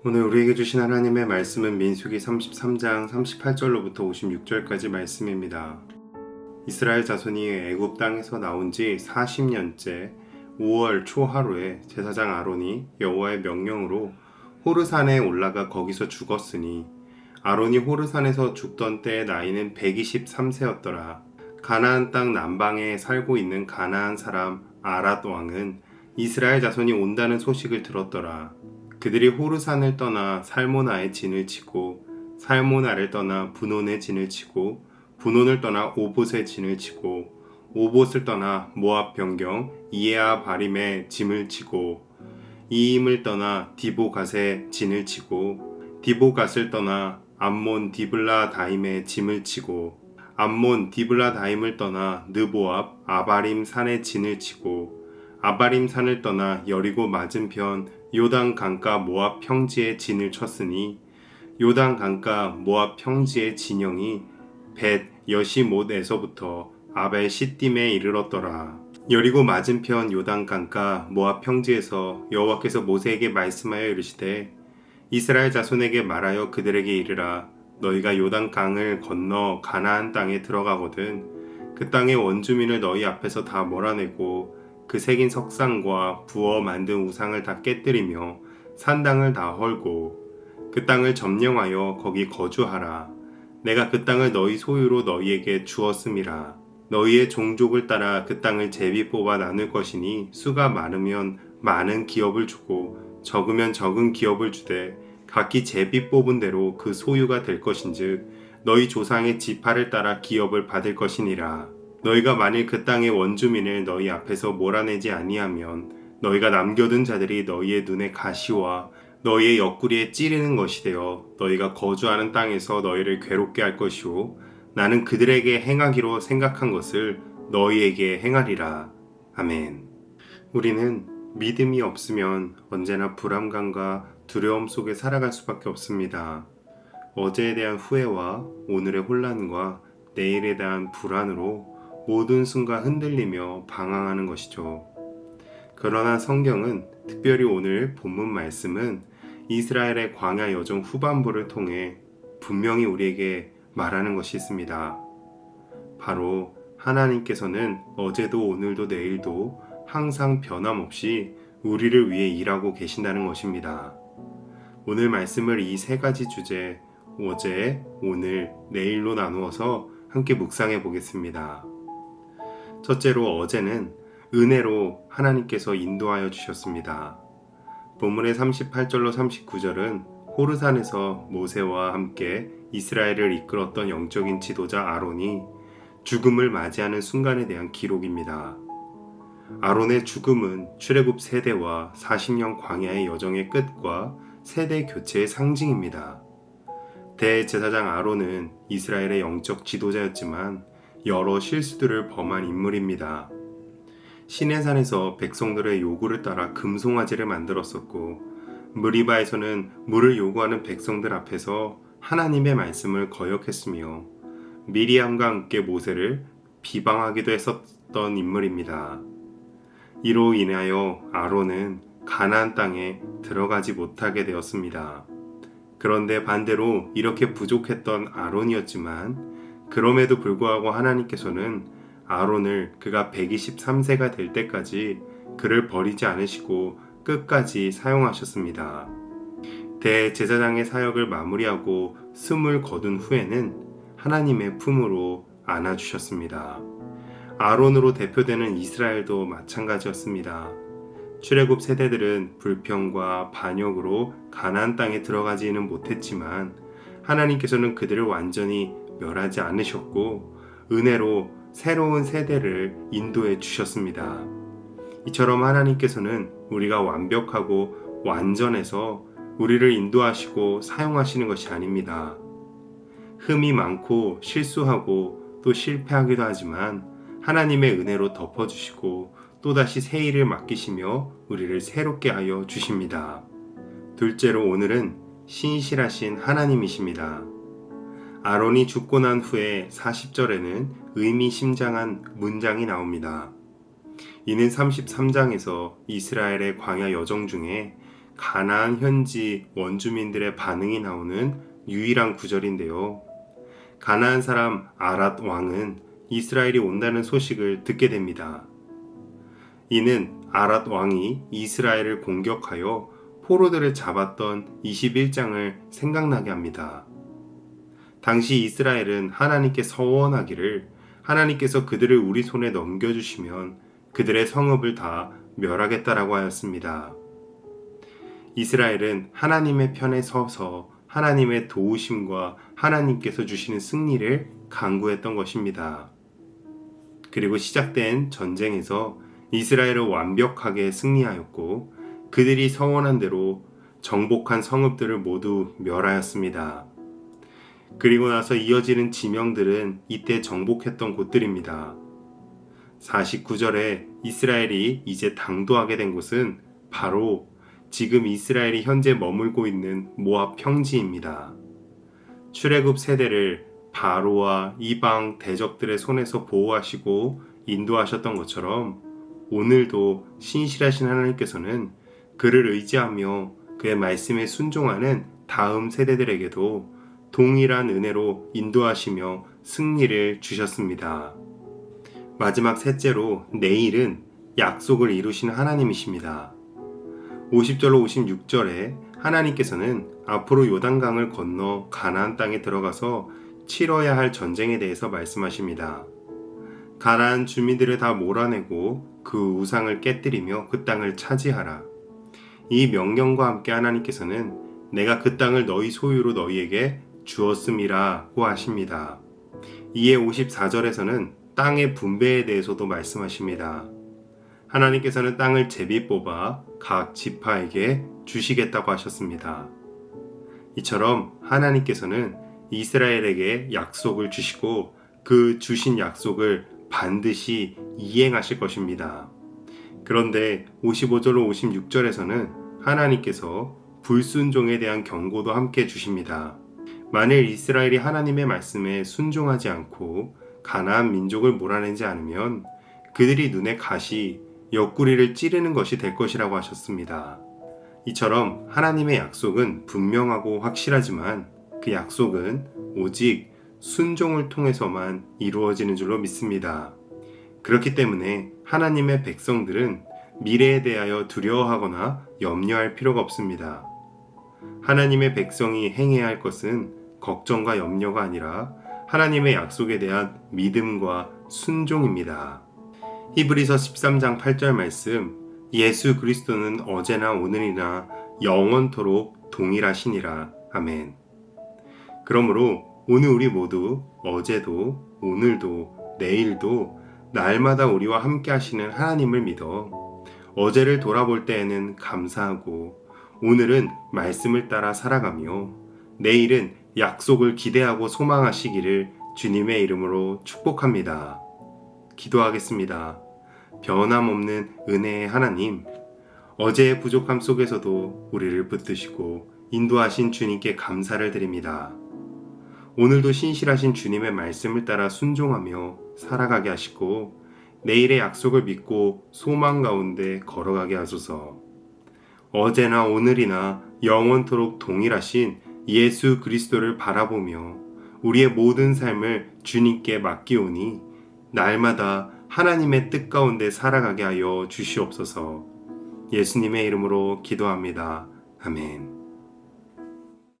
오늘 우리에게 주신 하나님의 말씀은 민수기 33장 38절로부터 56절까지 말씀입니다. 이스라엘 자손이 애굽 땅에서 나온 지 40년째 5월 초 하루에 제사장 아론이 여호와의 명령으로 호르산에 올라가 거기서 죽었으니 아론이 호르산에서 죽던 때의 나이는 123세였더라. 가나안 땅 남방에 살고 있는 가나안 사람 아랏 왕은 이스라엘 자손이 온다는 소식을 들었더라. 그들이 호르산을 떠나 살모나에 진을 치고 살모나를 떠나 분온에 진을 치고 분온을 떠나 오봇에 진을 치고 오봇을 떠나 모압 변경 이에아 바림에 짐을 치고 이임을 떠나 디보갓에 진을 치고 디보갓을 떠나 암몬 디블라 다임에 짐을 치고 암몬 디블라 다임을 떠나 느보압 아바림 산에 진을 치고 아바림 산을 떠나 여리고 맞은편 요단 강가 모압 평지에 진을 쳤으니 요단 강가 모압 평지의 진영이 벳 여시못에서부터 아벨 시딤에 이르렀더라. 여리고 맞은편 요단 강가 모압 평지에서 여호와께서 모세에게 말씀하여 이르시되 이스라엘 자손에게 말하여 그들에게 이르라. 너희가 요단 강을 건너 가나안 땅에 들어가거든 그 땅의 원주민을 너희 앞에서 다 몰아내고 그 새긴 석상과 부어 만든 우상을 다 깨뜨리며 산당을 다 헐고 그 땅을 점령하여 거기 거주하라. 내가 그 땅을 너희 소유로 너희에게 주었음이라. 너희의 종족을 따라 그 땅을 제비 뽑아 나눌 것이니 수가 많으면 많은 기업을 주고 적으면 적은 기업을 주되 각기 제비 뽑은 대로 그 소유가 될 것인즉 너희 조상의 지파를 따라 기업을 받을 것이니라. 너희가 만일 그 땅의 원주민을 너희 앞에서 몰아내지 아니하면 너희가 남겨둔 자들이 너희의 눈에 가시와 너희의 옆구리에 찌르는 것이 되어 너희가 거주하는 땅에서 너희를 괴롭게 할 것이요 나는 그들에게 행하기로 생각한 것을 너희에게 행하리라. 아멘. 우리는 믿음이 없으면 언제나 불안감과 두려움 속에 살아갈 수밖에 없습니다. 어제에 대한 후회와 오늘의 혼란과 내일에 대한 불안으로 모든 순간 흔들리며 방황하는 것이죠. 그러나 성경은 특별히 오늘 본문 말씀은 이스라엘의 광야 여정 후반부를 통해 분명히 우리에게 말하는 것이 있습니다. 바로 하나님께서는 어제도 오늘도 내일도 항상 변함없이 우리를 위해 일하고 계신다는 것입니다. 오늘 말씀을 이 세 가지 주제, 어제, 오늘, 내일로 나누어서 함께 묵상해 보겠습니다. 첫째로 어제는 은혜로 하나님께서 인도하여 주셨습니다. 본문의 38절로 39절은 호르산에서 모세와 함께 이스라엘을 이끌었던 영적인 지도자 아론이 죽음을 맞이하는 순간에 대한 기록입니다. 아론의 죽음은 출애굽 세대와 40년 광야의 여정의 끝과 세대 교체의 상징입니다. 대제사장 아론은 이스라엘의 영적 지도자였지만 여러 실수들을 범한 인물입니다. 시내산에서 백성들의 요구를 따라 금송아지를 만들었었고 무리바에서는 물을 요구하는 백성들 앞에서 하나님의 말씀을 거역했으며 미리암과 함께 모세를 비방하기도 했었던 인물입니다. 이로 인하여 아론은 가나안 땅에 들어가지 못하게 되었습니다. 그런데 반대로 이렇게 부족했던 아론이었지만 그럼에도 불구하고 하나님께서는 아론을 그가 123세가 될 때까지 그를 버리지 않으시고 끝까지 사용하셨습니다. 대제사장의 사역을 마무리하고 숨을 거둔 후에는 하나님의 품으로 안아주셨습니다. 아론으로 대표되는 이스라엘도 마찬가지였습니다. 출애굽 세대들은 불평과 반역으로 가나안 땅에 들어가지는 못했지만 하나님께서는 그들을 완전히 멸하지 않으셨고 은혜로 새로운 세대를 인도해 주셨습니다. 이처럼 하나님께서는 우리가 완벽하고 완전해서 우리를 인도하시고 사용하시는 것이 아닙니다. 흠이 많고 실수하고 또 실패하기도 하지만 하나님의 은혜로 덮어주시고 또다시 새 일을 맡기시며 우리를 새롭게 하여 주십니다. 둘째로 오늘은 신실하신 하나님이십니다. 아론이 죽고 난 후에 40절에는 의미심장한 문장이 나옵니다. 이는 33장에서 이스라엘의 광야 여정 중에 가나안 현지 원주민들의 반응이 나오는 유일한 구절인데요. 가나안 사람 아랏 왕은 이스라엘이 온다는 소식을 듣게 됩니다. 이는 아랏 왕이 이스라엘을 공격하여 포로들을 잡았던 21장을 생각나게 합니다. 당시 이스라엘은 하나님께 서원하기를 하나님께서 그들을 우리 손에 넘겨주시면 그들의 성읍을 다 멸하겠다라고 하였습니다. 이스라엘은 하나님의 편에 서서 하나님의 도우심과 하나님께서 주시는 승리를 간구했던 것입니다. 그리고 시작된 전쟁에서 이스라엘은 완벽하게 승리하였고 그들이 서원한 대로 정복한 성읍들을 모두 멸하였습니다. 그리고 나서 이어지는 지명들은 이때 정복했던 곳들입니다. 49절에 이스라엘이 이제 당도하게 된 곳은 바로 지금 이스라엘이 현재 머물고 있는 모압 평지입니다. 출애굽 세대를 바로와 이방 대적들의 손에서 보호하시고 인도하셨던 것처럼 오늘도 신실하신 하나님께서는 그를 의지하며 그의 말씀에 순종하는 다음 세대들에게도 동일한 은혜로 인도하시며 승리를 주셨습니다. 마지막 셋째로 내일은 약속을 이루신 하나님이십니다. 50절로 56절에 하나님께서는 앞으로 요단강을 건너 가나안 땅에 들어가서 치러야 할 전쟁에 대해서 말씀하십니다. 가나안 주민들을 다 몰아내고 그 우상을 깨뜨리며 그 땅을 차지하라. 이 명령과 함께 하나님께서는 내가 그 땅을 너희 소유로 너희에게 주었음이라고 하십니다. 이에 54절에서는 땅의 분배에 대해서도 말씀하십니다. 하나님께서는 땅을 제비 뽑아 각 지파에게 주시겠다고 하셨습니다. 이처럼 하나님께서는 이스라엘에게 약속을 주시고 그 주신 약속을 반드시 이행하실 것입니다. 그런데 55절로 56절에서는 하나님께서 불순종에 대한 경고도 함께 주십니다. 만일 이스라엘이 하나님의 말씀에 순종하지 않고 가나안 민족을 몰아내지 않으면 그들이 눈에 가시, 옆구리를 찌르는 것이 될 것이라고 하셨습니다. 이처럼 하나님의 약속은 분명하고 확실하지만 그 약속은 오직 순종을 통해서만 이루어지는 줄로 믿습니다. 그렇기 때문에 하나님의 백성들은 미래에 대하여 두려워하거나 염려할 필요가 없습니다. 하나님의 백성이 행해야 할 것은 걱정과 염려가 아니라 하나님의 약속에 대한 믿음과 순종입니다. 히브리서 13장 8절 말씀, 예수 그리스도는 어제나 오늘이나 영원토록 동일하시니라. 아멘. 그러므로 오늘 우리 모두 어제도 오늘도 내일도 날마다 우리와 함께 하시는 하나님을 믿어 어제를 돌아볼 때에는 감사하고 오늘은 말씀을 따라 살아가며 내일은 약속을 기대하고 소망하시기를 주님의 이름으로 축복합니다. 기도하겠습니다. 변함없는 은혜의 하나님, 어제의 부족함 속에서도 우리를 붙드시고 인도하신 주님께 감사를 드립니다. 오늘도 신실하신 주님의 말씀을 따라 순종하며 살아가게 하시고 내일의 약속을 믿고 소망 가운데 걸어가게 하소서. 어제나 오늘이나 영원토록 동일하신 예수 그리스도를 바라보며 우리의 모든 삶을 주님께 맡기오니 날마다 하나님의 뜻 가운데 살아가게 하여 주시옵소서. 예수님의 이름으로 기도합니다. 아멘.